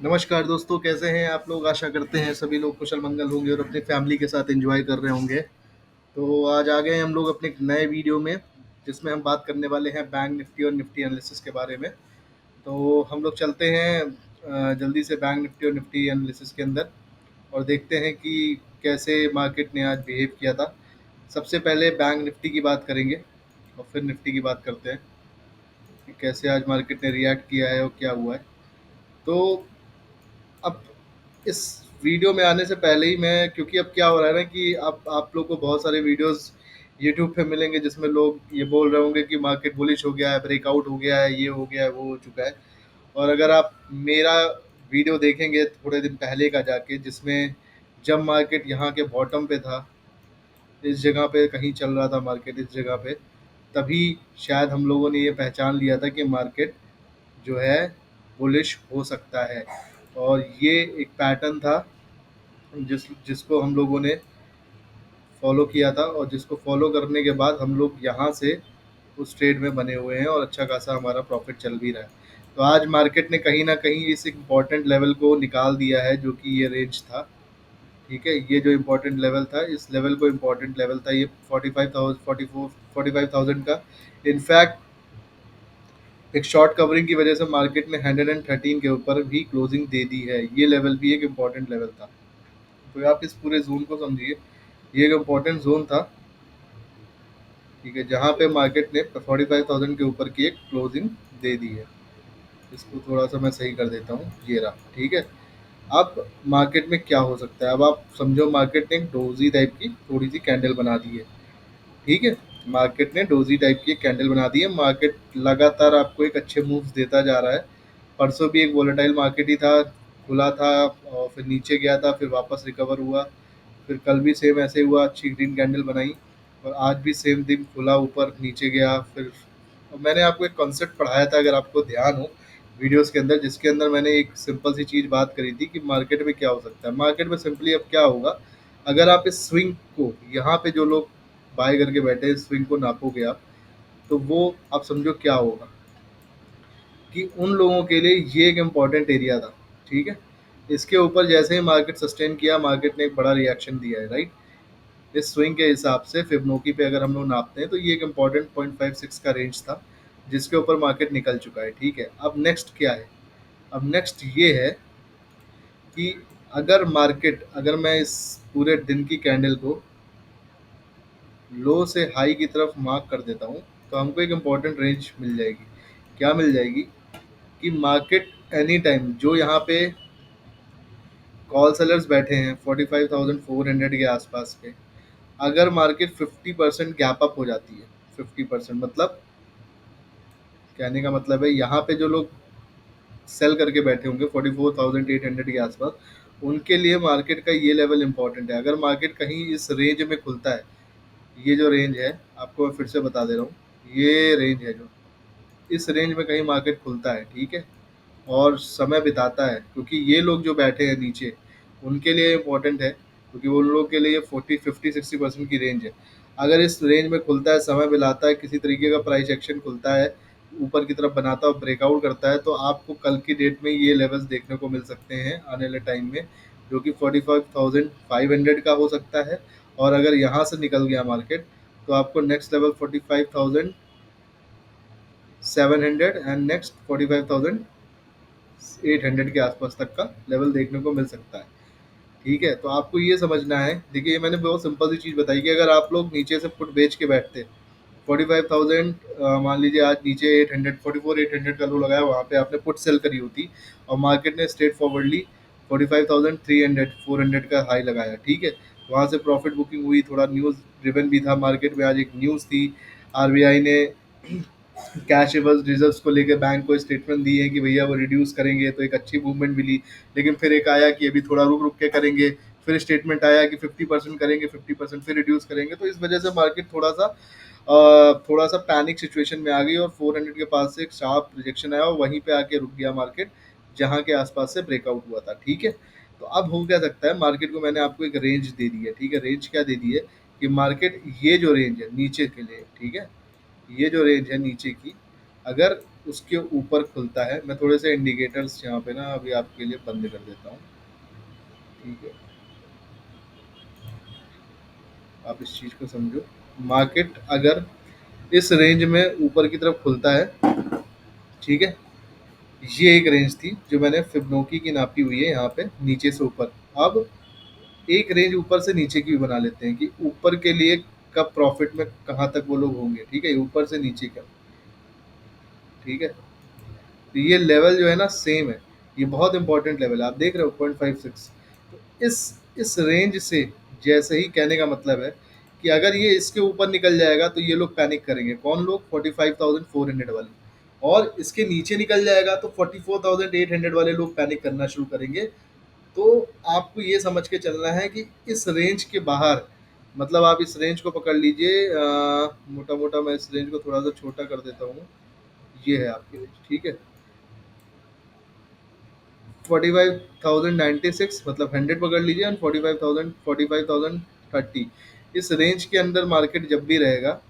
नमस्कार दोस्तों, कैसे हैं आप लोग? आशा करते हैं सभी लोग कुशल मंगल होंगे और अपनी फैमिली के साथ एंजॉय कर रहे होंगे। तो आज आ गए हम लोग अपने एक नए वीडियो में, जिसमें हम बात करने वाले हैं बैंक निफ्टी और निफ्टी एनालिसिस के बारे में। तो हम लोग चलते हैं जल्दी से बैंक निफ्टी और निफ्टी एनालिसिस के अंदर और देखते हैं कि कैसे मार्केट ने आज बिहेव किया था। सबसे पहले बैंक निफ्टी की बात करेंगे और फिर निफ्टी की बात करते हैं कि कैसे आज मार्केट ने रिएक्ट किया है और क्या हुआ है। तो अब इस वीडियो में आने से पहले ही मैं, क्योंकि अब क्या हो रहा है ना कि अब आप लोग को बहुत सारे वीडियोस यूट्यूब पे मिलेंगे जिसमें लोग ये बोल रहे होंगे कि मार्केट बुलिश हो गया है, ब्रेकआउट हो गया है, ये हो गया है, वो हो चुका है। और अगर आप मेरा वीडियो देखेंगे थोड़े दिन पहले का जाके, जिसमें जब मार्केट यहाँ के बॉटम पे था, इस जगह पे कहीं चल रहा था मार्केट, इस जगह पे, तभी शायद हम लोगों ने ये पहचान लिया था कि मार्केट जो है बुलिश हो सकता है। और ये एक पैटर्न था जिसको हम लोगों ने फॉलो किया था, और जिसको फॉलो करने के बाद हम लोग यहाँ से उस ट्रेड में बने हुए हैं और अच्छा खासा हमारा प्रॉफिट चल भी रहा है। तो आज मार्केट ने कहीं ना कहीं इस इम्पोर्टेंट लेवल को निकाल दिया है, जो कि ये रेंज था। ठीक है, ये जो इम्पोर्टेंट लेवल था, इस लेवल को इम्पोर्टेंट लेवल था ये 45,000 का। इनफैक्ट एक शॉर्ट कवरिंग की वजह से मार्केट ने 113 के ऊपर भी क्लोजिंग दे दी है। ये लेवल भी एक इम्पोर्टेंट लेवल था। तो आप इस पूरे जोन को समझिए, ये एक इम्पोर्टेंट जोन था। ठीक है, जहाँ पे मार्केट ने 45,000 के ऊपर की एक क्लोजिंग दे दी है। इसको थोड़ा सा मैं सही कर देता हूँ, ये रहा। ठीक है, अब मार्केट में क्या हो सकता है, अब आप समझो मार्केट ने एक डोजी टाइप की थोड़ी सी कैंडल बना दी है। ठीक है, मार्केट ने डोजी टाइप की एक कैंडल बना दी है। मार्केट लगातार आपको एक अच्छे मूव्स देता जा रहा है। परसों भी एक वोलेटाइल मार्केट ही था, खुला था और फिर नीचे गया था, फिर वापस रिकवर हुआ। फिर कल भी सेम ऐसे हुआ, अच्छी ग्रीन कैंडल बनाई। और आज भी सेम दिन खुला, ऊपर नीचे गया। फिर मैंने आपको एक कॉन्सेप्ट पढ़ाया था, अगर आपको ध्यान हो वीडियोस के अंदर, जिसके अंदर मैंने एक सिंपल सी चीज़ बात करी थी कि मार्केट में क्या हो सकता है। मार्केट में सिंपली अब क्या होगा, अगर आप इस स्विंग को, यहाँ पे जो लोग बाय करके बैठे हैं, इस स्विंग को नापोगे आप, तो वो आप समझो क्या होगा कि उन लोगों के लिए ये एक इम्पॉर्टेंट एरिया था। ठीक है, इसके ऊपर जैसे ही मार्केट सस्टेन किया, मार्केट ने एक बड़ा रिएक्शन दिया है, राइट। इस स्विंग के हिसाब से फिबोनाची पे अगर हम लोग नापते हैं तो ये एक इम्पॉर्टेंट 0.56 का रेंज था, जिसके ऊपर मार्केट निकल चुका है। ठीक है, अब नेक्स्ट क्या है, अब नेक्स्ट ये है कि अगर मार्केट, अगर मैं इस पूरे दिन की कैंडल को लो से हाई की तरफ मार्क कर देता हूँ, तो हमको एक इम्पॉर्टेंट रेंज मिल जाएगी। क्या मिल जाएगी कि मार्केट एनी टाइम, जो यहाँ पे कॉल सेलर्स बैठे हैं 45,400 के आसपास पे, अगर मार्केट 50% गैप अप हो जाती है, 50% मतलब, कहने का मतलब है यहाँ पे जो लोग सेल करके बैठे होंगे 44,800 के आसपास, उनके लिए मार्केट का ये लेवल इंपॉर्टेंट है। अगर मार्केट कहीं इस रेंज में खुलता है, ये जो रेंज है, आपको मैं फिर से बता दे रहा हूँ, ये रेंज है, जो इस रेंज में कहीं मार्केट खुलता है, ठीक है, और समय बिताता है, क्योंकि ये लोग जो बैठे हैं नीचे, उनके लिए इम्पोर्टेंट है, क्योंकि उन लोगों के लिए 40 50 60% की रेंज है। अगर इस रेंज में खुलता है, समय मिलाता है, किसी तरीके का प्राइस एक्शन खुलता है, ऊपर की तरफ बनाता है और ब्रेकआउट करता है, तो आपको कल की डेट में ये लेवल्स देखने को मिल सकते हैं आने वाले टाइम में, जो कि 45,500 का हो सकता है। और अगर यहाँ से निकल गया मार्केट, तो आपको नेक्स्ट लेवल 45,700 एंड नेक्स्ट 45,800 के आसपास तक का लेवल देखने को मिल सकता है। ठीक है, तो आपको ये समझना है, देखिए ये मैंने बहुत सिंपल सी चीज़ बताई कि अगर आप लोग नीचे से पुट बेच के बैठते, 45,000, मान लीजिए आज नीचे 800, 44,800 का लो लगाया, वहाँ पे आपने पुट सेल करी होती और मार्केट ने स्ट्रेट फॉरवर्डली 45,300 400 का हाई लगाया। ठीक है, वहाँ से प्रॉफिट बुकिंग हुई, थोड़ा न्यूज़ ड्रिवन भी था मार्केट में। आज एक न्यूज़ थी, आरबीआई ने कैश रिजर्व्स को लेकर बैंक को स्टेटमेंट दी है कि भैया वो रिड्यूस करेंगे, तो एक अच्छी मूवमेंट मिली। लेकिन फिर एक आया कि अभी थोड़ा रुक रुक के करेंगे, फिर स्टेटमेंट आया कि 50% करेंगे, 50% फिर रिड्यूस करेंगे। तो इस वजह से मार्केट थोड़ा सा पैनिक सिचुएशन में आ गई और 400 के पास से एक शार्प रिजेक्शन आया और वहीं पे आके रुक गया मार्केट, जहाँ के आसपास से ब्रेकआउट हुआ था। ठीक है, तो अब हो क्या सकता है, मार्केट को मैंने आपको एक रेंज दे दी है। ठीक है, रेंज क्या दे दी है कि मार्केट ये जो रेंज है नीचे के लिए, ठीक है, ये जो रेंज है नीचे की, अगर उसके ऊपर खुलता है। मैं थोड़े से इंडिकेटर्स यहाँ पे ना अभी आपके लिए बंद कर देता हूँ, ठीक है, आप इस चीज़ को समझो। मार्केट अगर इस रेंज में ऊपर की तरफ खुलता है, ठीक है, ये एक रेंज थी जो मैंने फिबोनाची की नापी हुई है यहाँ पे नीचे से ऊपर। अब एक रेंज ऊपर से नीचे की भी बना लेते हैं कि ऊपर के लिए कब प्रॉफिट में कहाँ तक वो लोग होंगे, ठीक है, ऊपर से नीचे का, ठीक है। तो ये लेवल जो है ना सेम है, ये बहुत इंपॉर्टेंट लेवल है, आप देख रहे हो 0.56। तो इस रेंज से, जैसे ही कहने का मतलब है कि अगर ये इसके ऊपर निकल जाएगा तो ये लोग पैनिक करेंगे, कौन लोग, 45,400 वाले। और इसके नीचे निकल जाएगा तो 44,800 वाले लोग पैनिक करना शुरू करेंगे। तो आपको ये समझ के चलना है कि इस रेंज के बाहर, मतलब आप इस रेंज को पकड़ लीजिए, मोटा मोटा मैं इस रेंज को थोड़ा सा छोटा कर देता हूँ, ये है आपकी रेंज, ठीक है, 45,096 मतलब 100 पकड़ लीजिए, और 45,030, इस रेंज के अंदर मार्केट जब भी रहेगा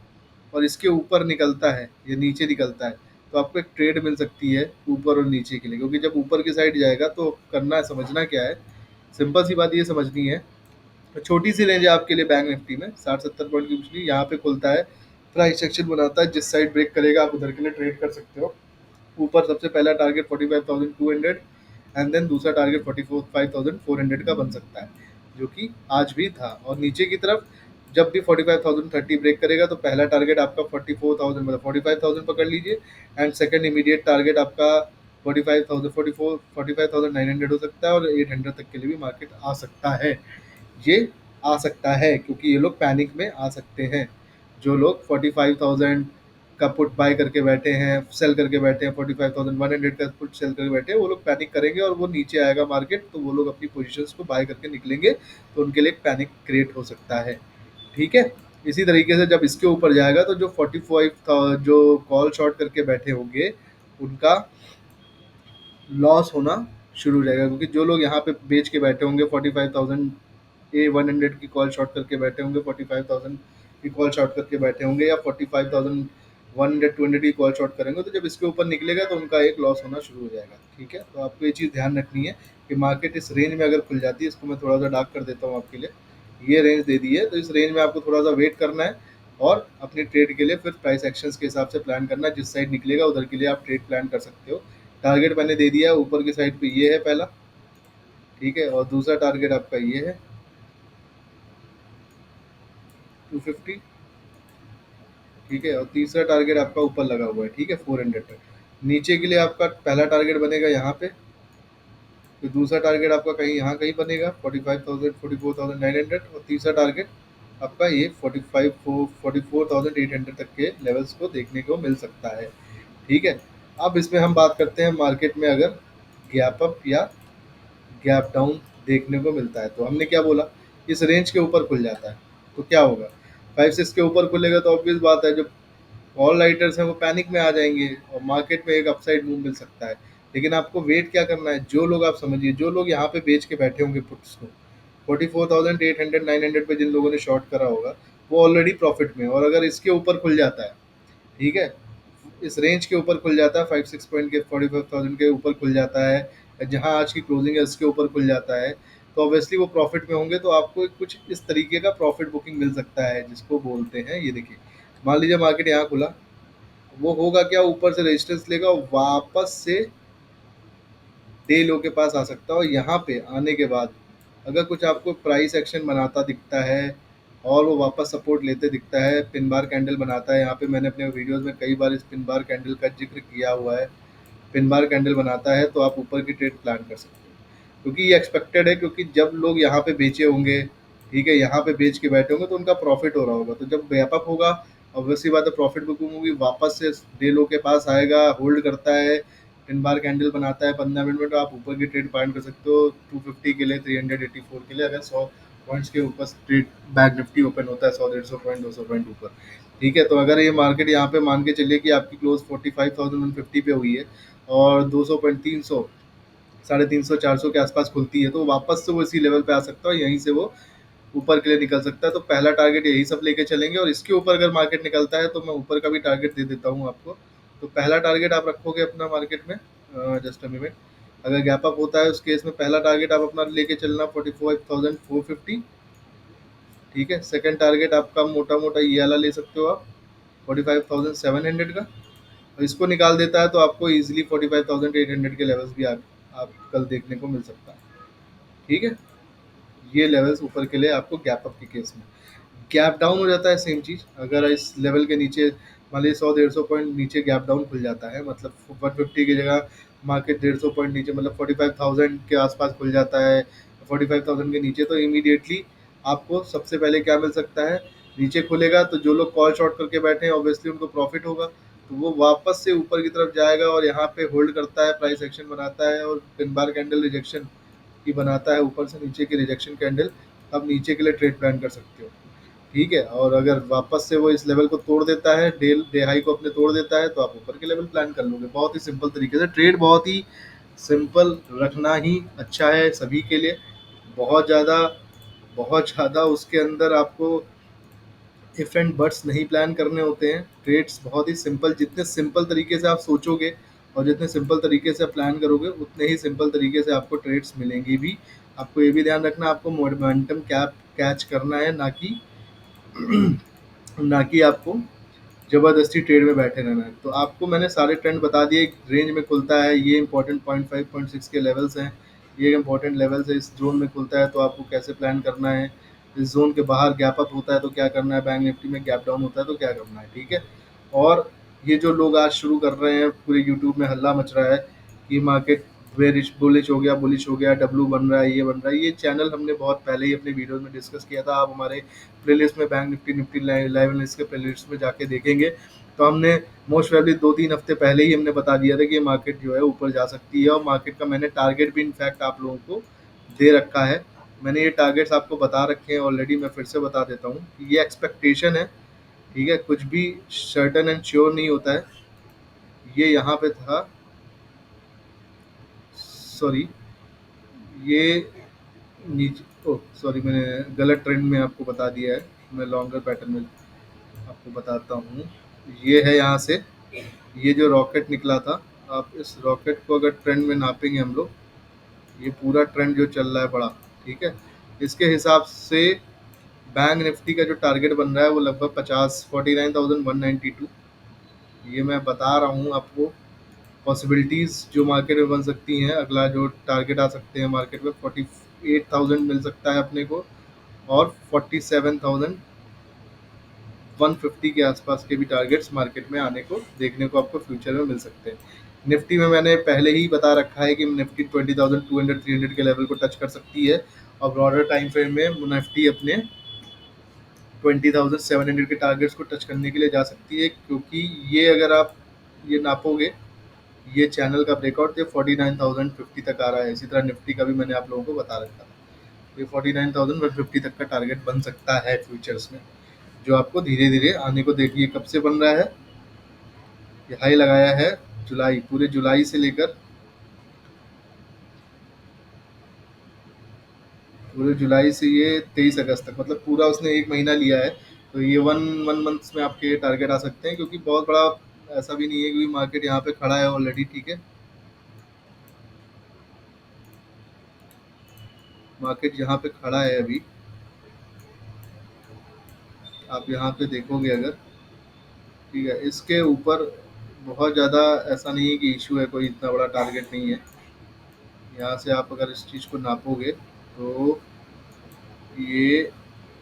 और इसके ऊपर निकलता है या नीचे निकलता है, तो आपको एक ट्रेड मिल सकती है ऊपर और नीचे के लिए। क्योंकि जब ऊपर की साइड जाएगा तो करना है, समझना क्या है, सिंपल सी बात ये समझनी है। छोटी सी रेंज है आपके लिए बैंक निफ्टी में 60-70 पॉइंट की पिछली, यहाँ पे खुलता है, प्राइस एक्शन बनाता है, जिस साइड ब्रेक करेगा आप उधर के लिए ट्रेड कर सकते हो। ऊपर सबसे पहला टारगेट 45,200, एंड देन दूसरा टारगेट 45,400 का बन सकता है, जो कि आज भी था। और नीचे की तरफ जब भी 45,030 ब्रेक करेगा तो पहला टारगेट आपका 44,000 मतलब 45,000 पकड़ लीजिए, एंड सेकंड इमीडिएट टारगेट आपका 45,900 हो सकता है, और 800 तक के लिए भी मार्केट आ सकता है। ये आ सकता है क्योंकि ये लोग पैनिक में आ सकते हैं। जो लोग 45,000 का पुट बाय करके बैठे हैं, सेल करके बैठे हैं, 45,100 का पुट सेल करके बैठे हैं, वो लोग पैनिक करेंगे और वो नीचे आएगा मार्केट, तो वो लोग अपनी पोजीशंस को बाय करके निकलेंगे, तो उनके लिए पैनिक क्रिएट हो सकता है, ठीक है। इसी तरीके से जब इसके ऊपर जाएगा तो जो 45 जो कॉल शॉर्ट करके बैठे होंगे उनका लॉस होना शुरू हो जाएगा, क्योंकि जो लोग यहाँ पे बेच के बैठे होंगे 45,000 A100 की कॉल शॉर्ट करके बैठे होंगे, 45,000 की कॉल शॉर्ट करके बैठे होंगे, या 45,100 200 की कॉल शॉर्ट करेंगे, तो जब इसके ऊपर निकलेगा तो उनका एक लॉस होना शुरू हो जाएगा, ठीक है। तो आपको ये चीज़ ध्यान रखनी है कि मार्केट इस रेंज में अगर खुल जाती है, इसको मैं थोड़ा सा डार्क कर देता हूँ आपके लिए, ये रेंज दे दी है, तो इस रेंज में आपको थोड़ा सा वेट करना है, और अपनी ट्रेड के लिए फिर प्राइस एक्शंस के हिसाब से प्लान करना है, जिस साइड निकलेगा उधर के लिए आप ट्रेड प्लान कर सकते हो। टारगेट मैंने दे दिया है, ऊपर की साइड पे ये है पहला, ठीक है, और दूसरा टारगेट आपका ये है 250, ठीक है, और तीसरा टारगेट आपका ऊपर लगा हुआ है, ठीक है, 400 पे। नीचे के लिए आपका पहला टारगेट बनेगा यहाँ पे, फिर दूसरा टारगेट आपका कहीं यहाँ कहीं बनेगा 45,000 44,900, और तीसरा टारगेट आपका ये 44,800 तक के लेवल्स को देखने को मिल सकता है, ठीक है। अब इसमें हम बात करते हैं मार्केट में अगर गैप अप या गैप डाउन देखने को मिलता है, तो हमने क्या बोला, इस रेंज के ऊपर खुल जाता है तो क्या होगा, 5-6 के ऊपर खुलेगा तो ऑब्वियस बात है, जो ऑल राइटर्स हैं वो पैनिक में आ जाएंगे और मार्केट में एक अपसाइड मूव मिल सकता है। लेकिन आपको वेट क्या करना है, जो लोग आप समझिए, जो लोग यहाँ पे बेच के बैठे होंगे पुट्स को 44,800 900 पे, जिन लोगों ने शॉर्ट करा होगा वो ऑलरेडी प्रॉफिट में है। और अगर इसके ऊपर खुल जाता है, ठीक है, इस रेंज के ऊपर खुल जाता है, 5-6 पॉइंट के 45,000 के ऊपर खुल जाता है, जहाँ आज की क्लोजिंग है उसके ऊपर खुल जाता है, तो ऑब्वियसली वो प्रॉफिट में होंगे, तो आपको कुछ इस तरीके का प्रॉफिट बुकिंग मिल सकता है, जिसको बोलते हैं, ये देखिए, मान लीजिए मार्केट यहाँ खुला, वो होगा क्या, ऊपर से रेजिस्टेंस लेगा और वापस से डे लो के पास आ सकता है, और यहाँ पे आने के बाद अगर कुछ आपको प्राइस एक्शन बनाता दिखता है और वो वापस सपोर्ट लेते दिखता है, पिन बार कैंडल बनाता है, यहाँ पे मैंने अपने वीडियोस में कई बार इस पिन बार कैंडल का जिक्र किया हुआ है, पिन बार कैंडल बनाता है तो आप ऊपर की ट्रेड प्लान कर सकते हो, क्योंकि ये एक्सपेक्टेड है, क्योंकि जब लोग यहाँ पे बेचे होंगे, ठीक है, यहाँ पे बेच के बैठे होंगे तो उनका प्रॉफिट हो रहा होगा, तो जब गैप अप होगा ऑब्वियसली बात है प्रॉफिट बुकिंग होगी, वापस से डे लो के पास आएगा, होल्ड करता है, पिन बार कैंडल बनाता है 15 मिनट में, तो आप ऊपर की ट्रेड प्लान कर सकते हो 250 के लिए, 384 के लिए, अगर 100 पॉइंट्स के ऊपर ट्रेड बैंक निफ्टी ओपन होता है, 100 150 पॉइंट 200 पॉइंट ऊपर, ठीक है। तो अगर ये मार्केट यहाँ पे मान के चलिए कि आपकी क्लोज 45,150 पे हुई है और 200 पॉइंट 300 350 400 के आसपास खुलती है, तो वापस से वो इसी लेवल पे आ सकता है, यहीं से वो ऊपर के लिए निकल सकता है। तो पहला टारगेट यही सब लेके चलेंगे, और इसके ऊपर अगर मार्केट निकलता है तो मैं ऊपर का भी टारगेट दे देता हूँ आपको, तो पहला टारगेट आप रखोगे अपना मार्केट में, जस्ट अ मिनट, अगर गैप अप होता है उस केस में पहला टारगेट आप अपना लेके चलना 45,450। ठीक है, सेकंड टारगेट आपका मोटा मोटा ये वाला ले सकते हो आप, 45,700 का। और इसको निकाल देता है तो आपको इजीली 45,800 के लेवल्स भी आप कल देखने को मिल सकता है। ठीक है, ये लेवल्स ऊपर के लिए आपको गैप अप के केस में। गैप डाउन हो जाता है सेम चीज़, अगर इस लेवल के नीचे मान लीजिए 100-150 पॉइंट नीचे गैप डाउन खुल जाता है, मतलब 150 की जगह मार्केट 150 पॉइंट नीचे, मतलब 45,000 के आसपास खुल जाता है, 45,000 के नीचे, तो इमीडिएटली आपको सबसे पहले क्या मिल सकता है, नीचे खुलेगा तो जो लोग कॉल शॉर्ट करके बैठे हैं ऑब्वियसली उनको प्रॉफिट होगा, तो वो वापस से ऊपर की तरफ जाएगा और यहाँ पे होल्ड करता है, प्राइस एक्शन बनाता है और पिन बार कैंडल रिजेक्शन की बनाता है, ऊपर से नीचे की रिजेक्शन कैंडल, आप नीचे के लिए ट्रेड प्लान कर सकते हो। ठीक है, और अगर वापस से वो इस लेवल को तोड़ देता है, डे हाई को अपने तोड़ देता है, तो आप ऊपर के लेवल प्लान कर लोगे। बहुत ही सिंपल तरीके से ट्रेड, बहुत ही सिंपल रखना ही अच्छा है सभी के लिए। बहुत ज़्यादा बहुत ज़्यादा उसके अंदर आपको इफ एंड बट्स नहीं प्लान करने होते हैं। ट्रेड्स बहुत ही सिंपल, जितने सिंपल तरीके से आप सोचोगे और जितने सिंपल तरीके से प्लान करोगे उतने ही सिंपल तरीके से आपको ट्रेड्स मिलेंगी भी। आपको ये भी ध्यान रखना, आपको मोमेंटम कैप कैच करना है, ना कि आपको ज़बरदस्ती ट्रेड में बैठे रहना है। तो आपको मैंने सारे ट्रेंड बता दिए, एक रेंज में खुलता है, ये इंपॉर्टेंट 0.5 0.6 के लेवल्स हैं, ये इंपॉर्टेंट लेवल्स है, इस जोन में खुलता है तो आपको कैसे प्लान करना है, इस जोन के बाहर गैप अप होता है तो क्या करना है, बैंक निफ्टी में गैप डाउन होता है तो क्या करना है। ठीक है, और ये जो लोग आज शुरू कर रहे हैं, पूरे यूट्यूब में हल्ला मच रहा है कि मार्केट बेरिश बुलिश हो गया, बुलिश हो गया, डब्लू बन रहा है, ये बन रहा है, ये चैनल हमने बहुत पहले ही अपने वीडियोस में डिस्कस किया था। आप हमारे प्लेलिस्ट में bank Nifty Nifty live analysis के प्लेलिस्ट में जाके देखेंगे तो हमने मोस्ट प्रोबेबली 2-3 हफ्ते पहले ही हमने बता दिया था कि ये मार्केट जो है ऊपर जा सकती है, और मार्केट का मैंने टारगेट भी इनफैक्ट आप लोगों को दे रखा है। मैंने ये टारगेट्स आपको बता रखे हैं ऑलरेडी, मैं फिर से बता देता हूँ कि ये एक्सपेक्टेशन है। ठीक है, कुछ भी सर्टन एंड श्योर नहीं होता है। ये यहाँ पे था, सॉरी, ये नीचे, ओ सॉरी, मैंने गलत ट्रेंड में आपको बता दिया है, मैं लॉन्गर पैटर्न में आपको बताता हूँ। ये है यहाँ से, ये जो रॉकेट निकला था, आप इस रॉकेट को अगर ट्रेंड में नापेंगे हम लोग, ये पूरा ट्रेंड जो चल रहा है बड़ा, ठीक है, इसके हिसाब से बैंक निफ्टी का जो टारगेट बन रहा है वो लगभग 49,192। ये मैं बता रहा हूँ आपको, पॉसिबिलिटीज़ जो मार्केट में बन सकती हैं, अगला जो टारगेट आ सकते हैं मार्केट में 48,000 मिल सकता है अपने को, और 47,150 के आसपास के भी टारगेट्स मार्केट में आने को देखने को आपको फ्यूचर में मिल सकते हैं। निफ्टी में मैंने पहले ही बता रखा है कि निफ्टी 20,200-300 के लेवल को टच कर सकती है, और ब्रॉडर टाइम फ्रेम में निफ्टी अपने 20,700 के टारगेट्स को टच करने के लिए जा सकती है, क्योंकि ये अगर आप ये नापोगे, ये चैनल का ब्रेकआउट ये 49,050 तक आ रहा है। इसी तरह निफ्टी का भी मैंने आप लोगों को बता रखा था, ये 49,150 तक का टारगेट बन सकता है फ्यूचर्स में, जो आपको धीरे धीरे आने को देखिए। कब से बन रहा है, ये हाई लगाया है जुलाई, पूरे जुलाई से लेकर पूरे जुलाई से ये 23 अगस्त तक, मतलब पूरा उसने एक महीना लिया है। तो ये वन वन मंथ्स में आपके टारगेट आ सकते हैं, क्योंकि बहुत बड़ा ऐसा भी नहीं है, क्योंकि मार्केट यहाँ पे खड़ा है ऑलरेडी। ठीक है, मार्केट यहाँ पे खड़ा है अभी, आप यहाँ पे देखोगे अगर, ठीक है, इसके ऊपर बहुत ज़्यादा ऐसा नहीं है कि इशू है, कोई इतना बड़ा टारगेट नहीं है। यहाँ से आप अगर इस चीज़ को नापोगे तो ये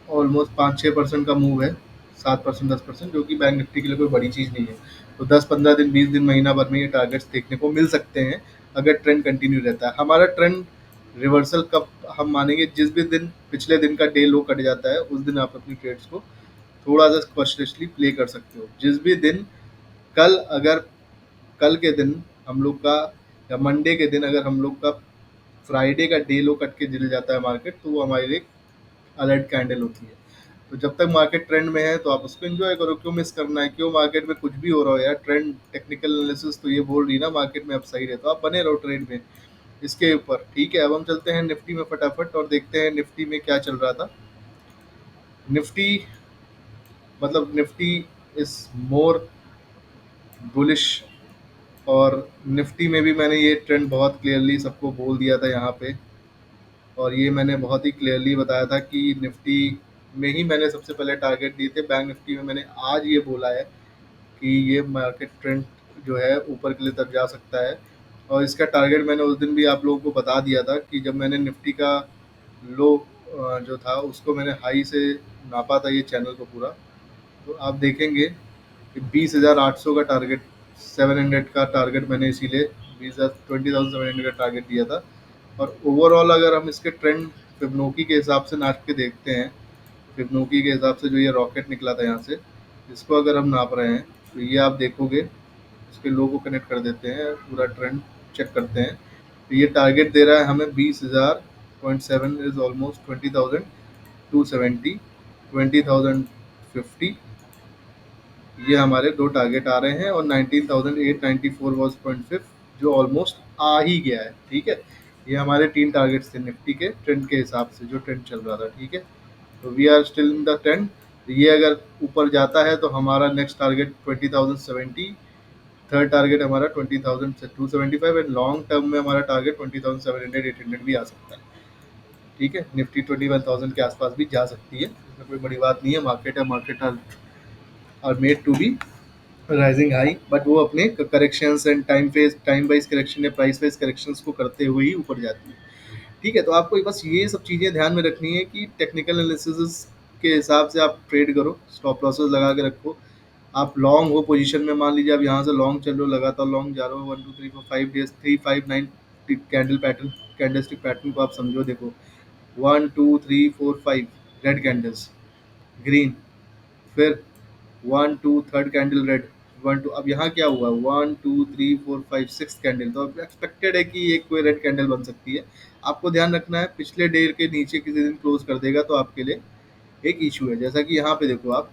ऑलमोस्ट 5-6% का मूव है, 7%, 10%, जो कि बैंक निफ्टी के लिए कोई बड़ी चीज़ नहीं है। तो 10-15 दिन, 20 दिन, महीना भर में ये टारगेट्स देखने को मिल सकते हैं, अगर ट्रेंड कंटिन्यू रहता है। हमारा ट्रेंड रिवर्सल कब हम मानेंगे, जिस भी दिन पिछले दिन का डे लो कट जाता है उस दिन आप अपनी ट्रेड्स को थोड़ा सा कॉशियसली प्ले कर सकते हो। जिस भी दिन, कल अगर कल के दिन हम लोग का, या मंडे के दिन अगर हम लोग का फ्राइडे का डे लो कट के गिर जाता है मार्केट, तो वो हमारे लिए अलर्ट कैंडल होती है। तो जब तक मार्केट ट्रेंड में है तो आप उसको एंजॉय करो, क्यों मिस करना है, क्यों मार्केट में कुछ भी हो रहा हो यार, ट्रेंड टेक्निकल एनालिसिस तो ये बोल रही है ना मार्केट में अब सही है, तो आप बने रहो ट्रेड में इसके ऊपर। ठीक है, अब हम चलते हैं निफ्टी में फटाफट और देखते हैं निफ्टी में क्या चल रहा था। निफ्टी, मतलब निफ्टी इज मोर बुलिश और निफ्टी में भी मैंने ये ट्रेंड बहुत क्लियरली सबको बोल दिया था यहाँ पे, और ये मैंने बहुत ही क्लियरली बताया था कि निफ्टी में ही मैंने सबसे पहले टारगेट दिए थे। बैंक निफ्टी में मैंने आज ये बोला है कि ये मार्केट ट्रेंड जो है ऊपर के लिए तक जा सकता है, और इसका टारगेट मैंने उस दिन भी आप लोगों को बता दिया था कि जब मैंने निफ्टी का लो जो था उसको मैंने हाई से नापा था ये चैनल को पूरा। तो आप देखेंगे कि 20,800 का टारगेट, 700 का टारगेट मैंने इसीलिए 20,700 का टारगेट दिया था। और ओवरऑल अगर हम इसके ट्रेंड फिबोनाची के हिसाब से नाप के देखते हैं, फिबोनाची के हिसाब से जो ये रॉकेट निकला था यहाँ से, इसको अगर हम नाप रहे हैं तो ये आप देखोगे, इसके लो को कनेक्ट कर देते हैं, पूरा ट्रेंड चेक करते हैं। तो ये टारगेट दे रहा है हमें 20,000.7 इज ऑलमोस्ट 20,270, 20,050, ये हमारे दो टारगेट आ रहे हैं, और 19,894 वॉज 0.5 जो ऑलमोस्ट आ ही गया है। ठीक है, ये हमारे तीन टारगेट्स थे निफ्टी के ट्रेंड के हिसाब से, जो ट्रेंड चल रहा था। ठीक है, तो we are still in the trend. ये अगर ऊपर जाता है तो हमारा नेक्स्ट टारगेट 20,070, थर्ड टारगेट हमारा 20,275, एंड लॉन्ग टर्म में हमारा टारगेट 20,700 800 भी आ सकता है। ठीक है, निफ्टी 21,000 के आसपास भी जा सकती है, इसमें कोई बड़ी बात नहीं है। मार्केट है, market are made to be rising high, but वो अपने corrections and time wise correction या प्राइस वाइज करेक्शंस को करते हुए ही ऊपर जाती है। ठीक है, तो आपको बस ये सब चीज़ें ध्यान में रखनी है कि टेक्निकल एनालिसिस के हिसाब से आप ट्रेड करो, स्टॉप लॉसेस लगा के रखो। आप लॉन्ग हो पोजीशन में, मान लीजिए आप यहाँ से लॉन्ग चल रहे हो, लगातार लॉन्ग जा रहे हो, 1 2 3 4 5 days, 3 5 9 candle pattern, candlestick pattern को आप समझो, देखो 1 2 3 4 5 रेड कैंडल्स, ग्रीन, फिर 1 2 थर्ड कैंडल रेड, 1 2, अब यहाँ क्या हुआ, 1 2 3 4 5 6 कैंडल, तो अब एक्सपेक्टेड है कि एक कोई रेड कैंडल बन सकती है। आपको ध्यान रखना है पिछले डे के नीचे किसी दिन क्लोज कर देगा तो आपके लिए एक इशू है। जैसा कि यहाँ पे देखो आप,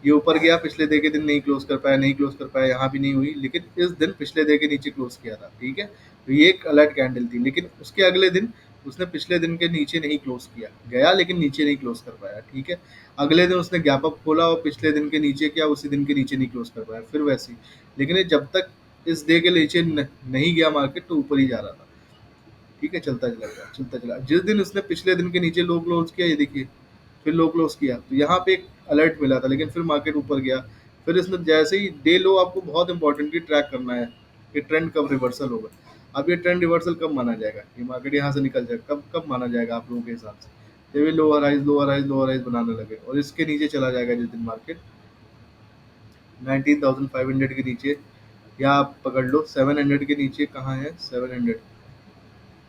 ये ऊपर गया, पिछले डे के दिन नहीं क्लोज कर पाया, नहीं क्लोज कर पाया, यहाँ भी नहीं हुई, लेकिन इस दिन पिछले डे के नीचे क्लोज किया था। ठीक है, तो ये एक अलर्ट कैंडल थी, लेकिन उसके अगले दिन उसने पिछले दिन के नीचे नहीं क्लोज किया, गया लेकिन नीचे नहीं क्लोज कर पाया। ठीक है, अगले दिन उसने गैप अप खोला और पिछले दिन के नीचे किया, उसी दिन के नीचे नहीं क्लोज कर पाया, फिर वैसे ही। लेकिन ये जब तक इस डे के नीचे नहीं गया मार्केट, तो ऊपर ही जा रहा था। ठीक है, चलता चला गया, चलता चला। जिस दिन उसने पिछले दिन के नीचे लो क्लोज किया, ये देखिए, फिर लो क्लोज किया, तो यहाँ पे एक अलर्ट मिला था, लेकिन फिर मार्केट ऊपर गया। फिर इसने जैसे ही डे लो, आपको बहुत इंपॉर्टेंटली ट्रैक करना है कि ट्रेंड कब रिवर्सल होगा। अब ये ट्रेंड रिवर्सल कब माना जाएगा, ये मार्केट यहाँ से निकल जाएगा, कब कब माना जाएगा आप लोगों के हिसाब से, जब ये lower highs lower highs lower highs बनाने लगे और इसके नीचे चला जाएगा जिस दिन मार्केट 19,500 के नीचे, या आप पकड़ लो 700 के नीचे, कहाँ है 700,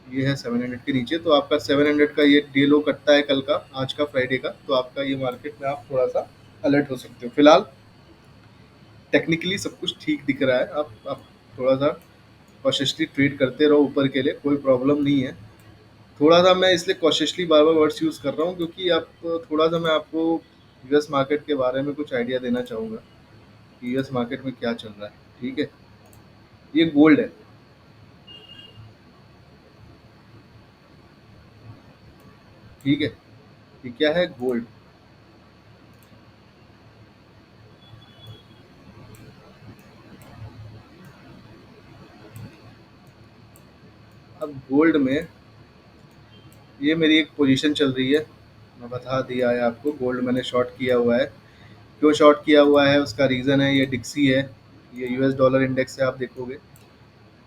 ये है 700 के नीचे। तो आपका 700 का ये डे लो कटता है कल का, आज का फ्राइडे का, तो आपका ये मार्केट में आप थोड़ा सा अलर्ट हो सकते हो। फिलहाल टेक्निकली सब कुछ ठीक दिख रहा है, आप थोड़ा सा कॉशियसली ट्रेड करते रहो ऊपर के लिए, कोई प्रॉब्लम नहीं है। थोड़ा सा मैं इसलिए कॉशियसली बार बार वर्ड्स यूज़ कर रहा हूँ क्योंकि आप थोड़ा सा मैं आपको यूएस मार्केट के बारे में कुछ आइडिया देना चाहूँगा कि यूएस मार्केट में क्या चल रहा है। ठीक है, ये गोल्ड है, ठीक है, ये क्या है, गोल्ड। अब गोल्ड में ये मेरी एक पोजीशन चल रही है, मैं बता दिया है आपको, गोल्ड मैंने शॉर्ट किया हुआ है। क्यों शॉर्ट किया हुआ है उसका रीज़न है, ये डिक्सी है, ये यूएस डॉलर इंडेक्स है, आप देखोगे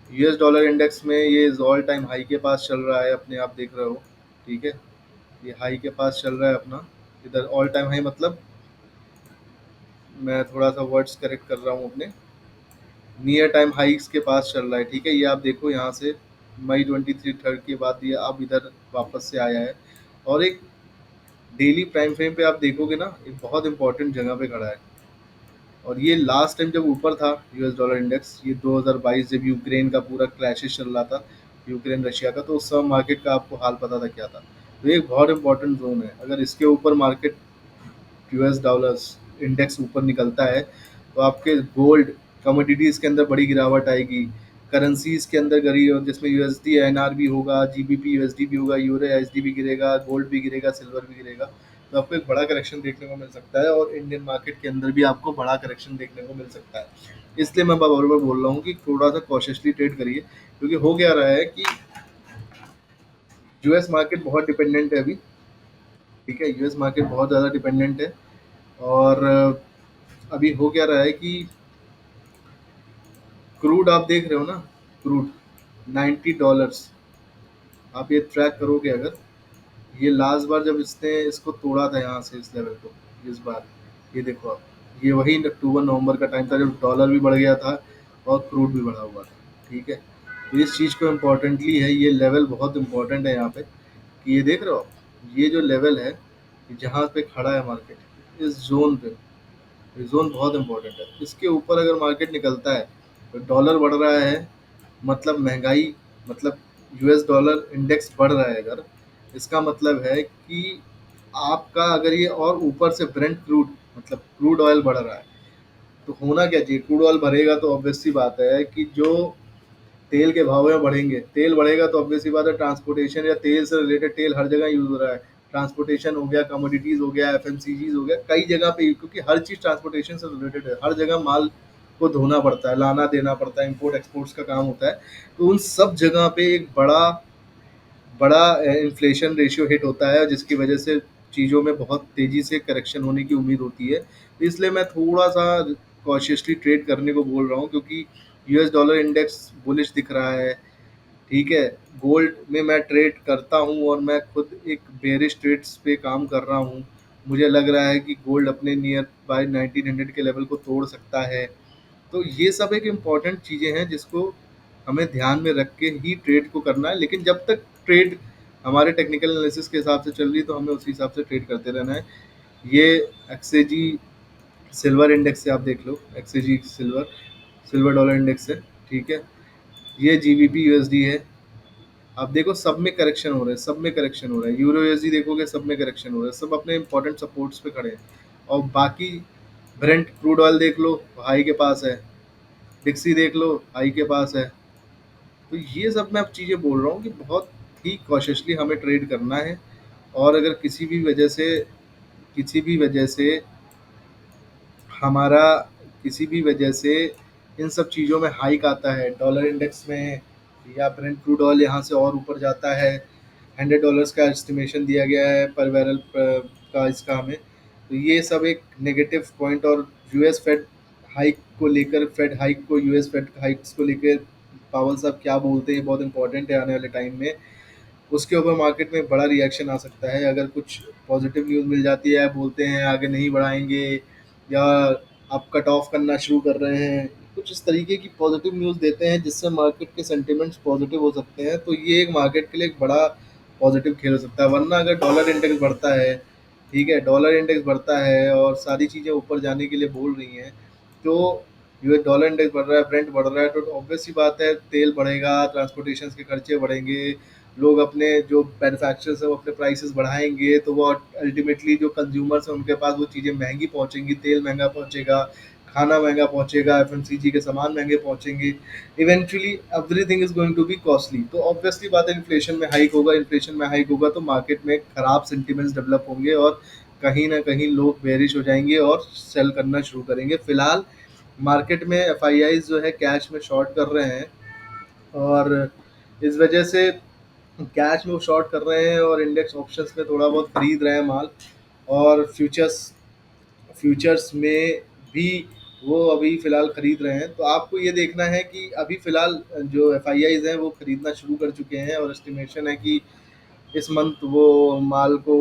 यूएस डॉलर इंडेक्स में ये ऑल टाइम हाई के पास चल रहा है अपने, आप देख रहे हो। ठीक है, ये हाई के पास चल रहा है अपना, इधर ऑल टाइम हाई, मतलब मैं थोड़ा सा वर्ड्स करेक्ट कर रहा हूँ अपने, नियर टाइम हाइक्स के पास चल रहा है। ठीक है, ये आप देखो यहाँ से मई 23 थर्ड के बाद ये अब इधर वापस से आया है, और एक डेली प्राइम फ्रेम पे आप देखोगे ना, एक बहुत इंपॉर्टेंट जगह पे खड़ा है। और ये लास्ट टाइम जब ऊपर था यूएस डॉलर इंडेक्स, ये 2022 जब यूक्रेन का पूरा क्लैशेस चल रहा था, यूक्रेन रशिया का, तो उस समय मार्केट का आपको हाल पता था क्या था। तो ये एक बहुत इंपॉर्टेंट जोन है, अगर इसके ऊपर मार्केट यूएस डॉलर्स इंडेक्स ऊपर निकलता है तो आपके गोल्ड कमोडिटीज़ के अंदर बड़ी गिरावट आएगी, करेंसीज के अंदर गरी, और जिसमें यूएसडी एनआर भी होगा, जीबीपी यूएसडी भी होगा, यूरो यूएसडी भी गिरेगा, गोल्ड भी गिरेगा, सिल्वर भी गिरेगा। तो आपको एक बड़ा करेक्शन देखने को मिल सकता है और इंडियन मार्केट के अंदर भी आपको बड़ा करेक्शन देखने को मिल सकता है। इसलिए मैं बार बार बोल रहा हूँ कि थोड़ा सा कॉशियसली ट्रेड करिए, क्योंकि हो क्या रहा है कि यूएस मार्केट बहुत डिपेंडेंट है अभी। ठीक है, यूएस मार्केट बहुत ज़्यादा डिपेंडेंट है। और अभी हो क्या रहा है कि क्रूड आप देख रहे हो ना, क्रूड $90। आप ये ट्रैक करोगे अगर, ये लास्ट बार जब इसने इसको तोड़ा था यहाँ से इस लेवल को, इस बार ये देखो आप, ये वही अक्टूबर नवंबर का टाइम था जब डॉलर भी बढ़ गया था और क्रूड भी बढ़ा हुआ था। ठीक है, तो इस चीज़ को इम्पोर्टेंटली है, ये लेवल बहुत इंपॉर्टेंट है यहाँ पे, कि ये देख रहे हो आप, ये जो लेवल है जहाँ पे खड़ा है मार्केट, इस जोन पे, ये जोन बहुत इंपॉर्टेंट है। इसके ऊपर अगर मार्केट निकलता है तो डॉलर बढ़ रहा है, मतलब महंगाई, मतलब यूएस डॉलर इंडेक्स बढ़ रहा है अगर, इसका मतलब है कि आपका अगर ये और ऊपर से ब्रेंट क्रूड, मतलब क्रूड ऑयल बढ़ रहा है, तो होना क्या चाहिए, क्रूड ऑयल बढ़ेगा तो ऑब्वियस सी बात है कि जो तेल के भाव में बढ़ेंगे, तेल बढ़ेगा तो ऑब्वियस सी बात है ट्रांसपोर्टेशन या तेल से रिलेटेड, तेल हर जगह यूज हो रहा है, ट्रांसपोर्टेशन हो गया, कमोडिटीज हो गया, एफएमसीजीज हो गया, कई जगह पे, क्योंकि हर चीज ट्रांसपोर्टेशन से रिलेटेड है, हर जगह माल को धोना पड़ता है, लाना देना पड़ता है, इंपोर्ट एक्सपोर्ट्स का काम होता है। तो उन सब जगह पे एक बड़ा बड़ा इन्फ्लेशन रेशियो हिट होता है, जिसकी वजह से चीज़ों में बहुत तेज़ी से करेक्शन होने की उम्मीद होती है। तो इसलिए मैं थोड़ा सा कॉशियसली ट्रेड करने को बोल रहा हूँ, क्योंकि यूएस डॉलर इंडेक्स बुलिश दिख रहा है। ठीक है, गोल्ड में मैं ट्रेड करता हूँ और मैं खुद एक बेरिश ट्रेड्स पे काम कर रहा हूँ। मुझे लग रहा है कि गोल्ड अपने नियर बाय 1900 के लेवल को तोड़ सकता है। तो ये सब एक इम्पॉर्टेंट चीज़ें हैं जिसको हमें ध्यान में रख के ही ट्रेड को करना है, लेकिन जब तक ट्रेड हमारे टेक्निकल एनालिसिस के हिसाब से चल रही है तो हमें उसी हिसाब से ट्रेड करते रहना है। ये एक्सएजी सिल्वर इंडेक्स से आप देख लो, एक्सएजी सिल्वर, सिल्वर डॉलर इंडेक्स है। ठीक है, ये जीबीपी यूएसडी है। आप देखो सब में करेक्शन हो रहा है, सब में करेक्शन हो रहा है। यूरो यूएसडी देखोगे, सब में करेक्शन हो रहा है, सब अपने इंपॉर्टेंट सपोर्ट्स पे खड़े हैं। और बाकी ब्रेंट क्रूड ऑयल देख लो, हाई के पास है। डिक्सी देख लो, हाई के पास है। तो ये सब मैं अब चीज़ें बोल रहा हूँ कि बहुत ही कॉशियसली हमें ट्रेड करना है। और अगर किसी भी वजह से हमारा किसी भी वजह से इन सब चीज़ों में हाइक आता है डॉलर इंडेक्स में, या ब्रेंट क्रूड ऑयल यहाँ से और ऊपर जाता है, $100 का एस्टिमेशन दिया गया है पर बैरल का इसका हमें, तो ये सब एक नेगेटिव पॉइंट। और यूएस फेड हाइक को लेकर, फेड हाइक को, यूएस फेड हाइक्स को लेकर पावल साहब क्या बोलते हैं बहुत इंपॉर्टेंट है आने वाले टाइम में। उसके ऊपर मार्केट में बड़ा रिएक्शन आ सकता है अगर कुछ पॉजिटिव न्यूज़ मिल जाती है, बोलते हैं आगे नहीं बढ़ाएंगे, या आप कट ऑफ करना शुरू कर रहे हैं, कुछ इस तरीके की पॉजिटिव न्यूज़ देते हैं जिससे मार्केट के सेंटिमेंट्स पॉजिटिव हो सकते हैं, तो ये एक मार्केट के लिए एक बड़ा पॉजिटिव खेल हो सकता है। वरना अगर डॉलर इंडेक्स बढ़ता है, ठीक है, डॉलर इंडेक्स बढ़ता है और सारी चीज़ें ऊपर जाने के लिए बोल रही हैं, तो यूएस डॉलर इंडेक्स बढ़ रहा है, ब्रेंट बढ़ रहा है, तो ऑब्वियस सी बात है तेल बढ़ेगा, ट्रांसपोर्टेशन के खर्चे बढ़ेंगे, लोग अपने जो मैन्युफैक्चरर्स हैं वो अपने प्राइसेस बढ़ाएंगे, तो वो अल्टीमेटली जो कंज्यूमर्स हैं उनके पास वो चीज़ें महंगी पहुंचेंगी, तेल महंगा पहुंचेगा, खाना महंगा पहुंचेगा, एफएमसीजी के सामान महंगे पहुंचेंगे, eventually everything is going to be costly. तो ऑब्वियसली बात है इन्फ्लेशन में हाइक होगा, इन्फ्लेशन में हाइक होगा तो मार्केट में खराब सेंटिमेंट्स डेवलप होंगे और कहीं ना कहीं लोग बेरिश हो जाएंगे और सेल करना शुरू करेंगे। फिलहाल मार्केट में एफ जो है कैश में शॉर्ट कर रहे हैं, और इस वजह से कैश में वो शॉर्ट कर रहे हैं और इंडेक्स ऑप्शंस में थोड़ा बहुत खरीद रहे हैं माल। और फ्यूचर्स में भी वो अभी फ़िलहाल खरीद रहे हैं। तो आपको ये देखना है कि अभी फ़िलहाल जो एफआईआईज़ हैं वो खरीदना शुरू कर चुके हैं, और एस्टिमेशन है कि इस मंथ वो माल को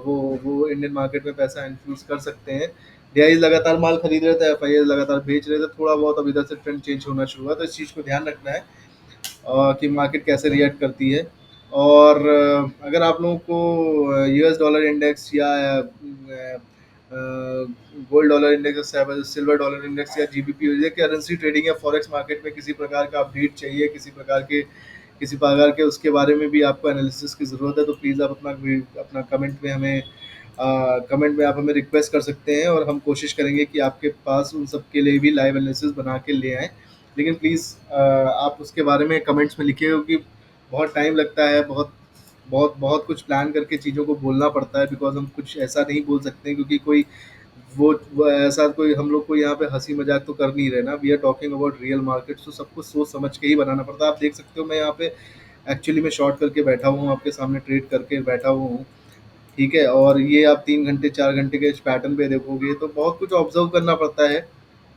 वो इंडियन मार्केट में पैसा इन्फ्यूज़ कर सकते हैं। डीआईज़ लगातार माल खरीद रहे थे, एफआईआईज़ लगातार बेच रहे थे, थोड़ा बहुत अब इधर से ट्रेंड चेंज होना शुरू हुआ, तो इस चीज़ को ध्यान रखना है कि मार्केट कैसे रिएक्ट करती है। और अगर आप लोगों को यूएस डॉलर इंडेक्स या gold dollar index, silver dollar index या जीबीपी या करेंसी ट्रेडिंग या फॉरेक्स मार्केट में किसी प्रकार का अपडेट चाहिए, किसी प्रकार के उसके बारे में भी आपको एनालिसिस की ज़रूरत है, तो प्लीज़ आप अपना कमेंट में आप हमें रिक्वेस्ट कर सकते हैं, और हम कोशिश करेंगे कि आपके पास उन सब के लिए भी लाइव एनालिसिस बना के ले आएँ। लेकिन प्लीज़ आप उसके बारे में कमेंट्स में लिखिए, क्योंकि बहुत टाइम लगता है, बहुत बहुत बहुत कुछ प्लान करके चीज़ों को बोलना पड़ता है, बिकॉज़ हम कुछ ऐसा नहीं बोल सकते क्योंकि कोई वो ऐसा कोई हम लोग को यहाँ पे हँसी मज़ाक तो कर नहीं रहे ना, we are talking about real market, तो सब कुछ सोच समझ के ही बनाना पड़ता है। आप देख सकते हो मैं यहाँ पे एक्चुअली में शॉर्ट करके बैठा हुआ हूँ, आपके सामने ट्रेड करके बैठा हुआ हूँ, ठीक है? और ये आप 3 घंटे 4 घंटे के इस पैटर्न पे देखोगे तो बहुत कुछ ऑब्ज़र्व करना पड़ता है,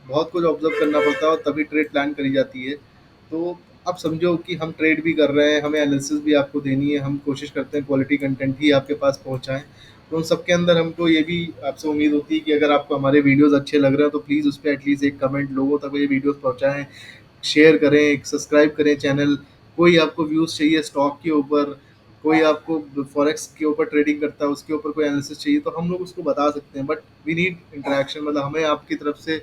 बहुत कुछ ऑब्ज़र्व करना पड़ता है और तभी ट्रेड प्लान करी जाती है। तो आप समझो कि हम ट्रेड भी कर रहे हैं, हमें एनालिसिस भी आपको देनी है, हम कोशिश करते हैं क्वालिटी कंटेंट ही आपके पास पहुँचाएँ। तो उन सब के अंदर हमको ये भी आपसे उम्मीद होती है कि अगर आपको हमारे वीडियोज़ अच्छे लग रहे हैं तो प्लीज़ उस पे एटलीस्ट एक कमेंट, लोगों तक ये वीडियोज़ पहुँचाएँ, शेयर करें, सब्सक्राइब करें चैनल। कोई आपको व्यूज़ चाहिए स्टॉक के ऊपर, कोई आपको फॉरेक्स के ऊपर ट्रेडिंग करता है उसके ऊपर कोई एनालिसिस चाहिए तो हम लोग उसको बता सकते हैं, बट वी नीड इंटरेक्शन, मतलब हमें आपकी तरफ से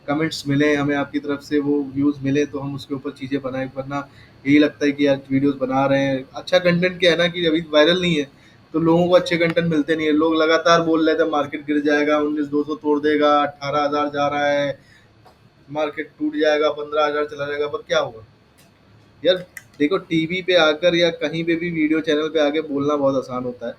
कमेंट्स मिले, हमें आपकी तरफ से वो व्यूज़ मिले तो हम उसके ऊपर चीज़ें बनाएं, वरना यही लगता है कि यार वीडियोज़ बना रहे हैं अच्छा कंटेंट, क्या है ना कि अभी वायरल नहीं है तो लोगों को अच्छे कंटेंट मिलते नहीं है, लोग लगातार बोल रहे थे मार्केट गिर जाएगा, 19,200 तोड़ देगा, 18,000 जा रहा है, मार्केट टूट जाएगा, 15,000 चला जाएगा, पर क्या होगा यार? देखो, टीवी पे आकर या कहीं पे भी वीडियो चैनल पे आके बोलना बहुत आसान होता है,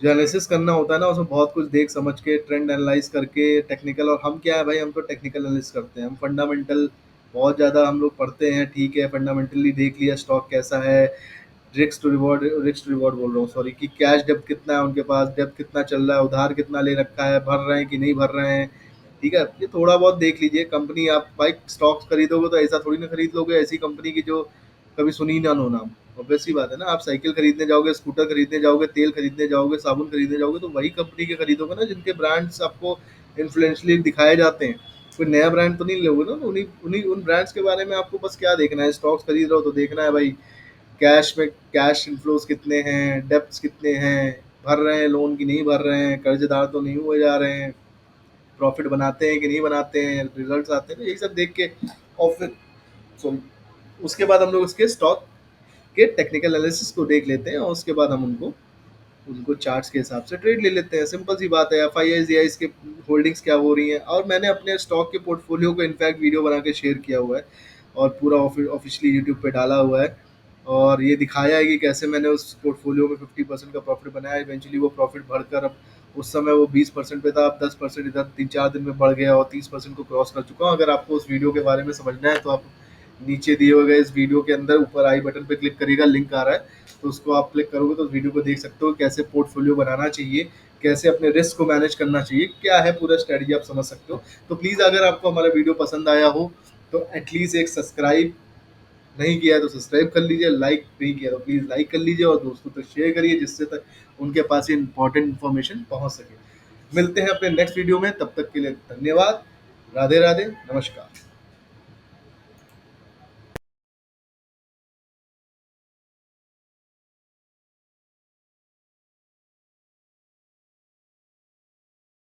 जो एनालिसिस करना होता है ना उसमें बहुत कुछ देख समझ के ट्रेंड एनालाइज करके टेक्निकल, और हम क्या है भाई, हम तो टेक्निकल एनालिसिस करते हैं, हम फंडामेंटल बहुत ज़्यादा हम लोग पढ़ते हैं, ठीक है, फंडामेंटली देख लिया स्टॉक कैसा है, रिस्क टू रिवॉर्ड बोल रहा हूँ सॉरी, कि कैश डेप्थ कितना है उनके पास, डेप्थ कितना चल रहा है, उधार कितना ले रखा है, भर रहे हैं कि नहीं भर रहे हैं, ठीक है, ये थोड़ा बहुत देख लीजिए। कंपनी, आप भाई स्टॉक्स खरीदोगे तो ऐसा थोड़ी ना खरीद लोगे ऐसी कंपनी की जो कभी सुनी ना हो नाम, ऑब्वियस सी बात है ना। आप साइकिल खरीदने जाओगे, स्कूटर खरीदने जाओगे, तेल खरीदने जाओगे, साबुन खरीदने जाओगे तो वही कंपनी के खरीदोगे ना जिनके ब्रांड्स आपको इन्फ्लुएंशली दिखाए जाते हैं। कोई नया ब्रांड तो नहीं लोगे ना, उन्हीं उन्हीं उन ब्रांड्स के बारे में आपको बस क्या देखना है, स्टॉक्स खरीद रहे हो तो देखना है भाई कैश में कैश इनफ्लोज कितने हैं, डेप्थ कितने हैं, भर रहे हैं लोन की नहीं भर रहे हैं, कर्जदार तो नहीं हुए जा रहे हैं, प्रॉफिट बनाते हैं कि नहीं बनाते हैं, रिजल्ट्स आते हैं, तो यही सब देख के और फिर सॉरी उसके बाद हम लोग उसके स्टॉक के टेक्निकल एनालिसिस को देख लेते हैं और उसके बाद हम उनको उनको चार्ट्स के हिसाब से ट्रेड ले लेते हैं। सिंपल सी बात है, एफ आई आई जी आई के होल्डिंग्स क्या हो रही हैं, और मैंने अपने स्टॉक के पोर्टफोलियो को इनफैक्ट वीडियो बना के शेयर किया हुआ है और पूरा ऑफिशियली यूट्यूब पे डाला हुआ है, और ये दिखाया है कि कैसे मैंने उस पोर्टफोलियो में 50% का प्रॉफिट बनाया, इवेंचुअली वो प्रॉफिट बढ़कर अब उस समय वो 20% पे था, अब 10% इधर 3 4 दिन में बढ़ गया और 30% को क्रॉस कर चुका हूँ। अगर आपको उस वीडियो के बारे में समझना है तो आप नीचे दिए हुए गए इस वीडियो के अंदर ऊपर आई बटन पे क्लिक करिएगा, लिंक आ रहा है, तो उसको आप क्लिक करोगे तो उस वीडियो को देख सकते हो कैसे पोर्टफोलियो बनाना चाहिए, कैसे अपने रिस्क को मैनेज करना चाहिए, क्या है पूरा स्ट्रेटजी आप समझ सकते हो। तो प्लीज़ अगर आपको हमारा वीडियो पसंद आया हो तो एटलीस्ट एक सब्सक्राइब नहीं किया है तो सब्सक्राइब कर लीजिए, लाइक नहीं किया तो प्लीज़ लाइक कर लीजिए और दोस्तों तक शेयर करिए जिससे तक उनके पास ये इंपॉर्टेंट इन्फॉर्मेशन पहुंच सके। मिलते हैं अपने नेक्स्ट वीडियो में, तब तक के लिए धन्यवाद। राधे राधे, नमस्कार।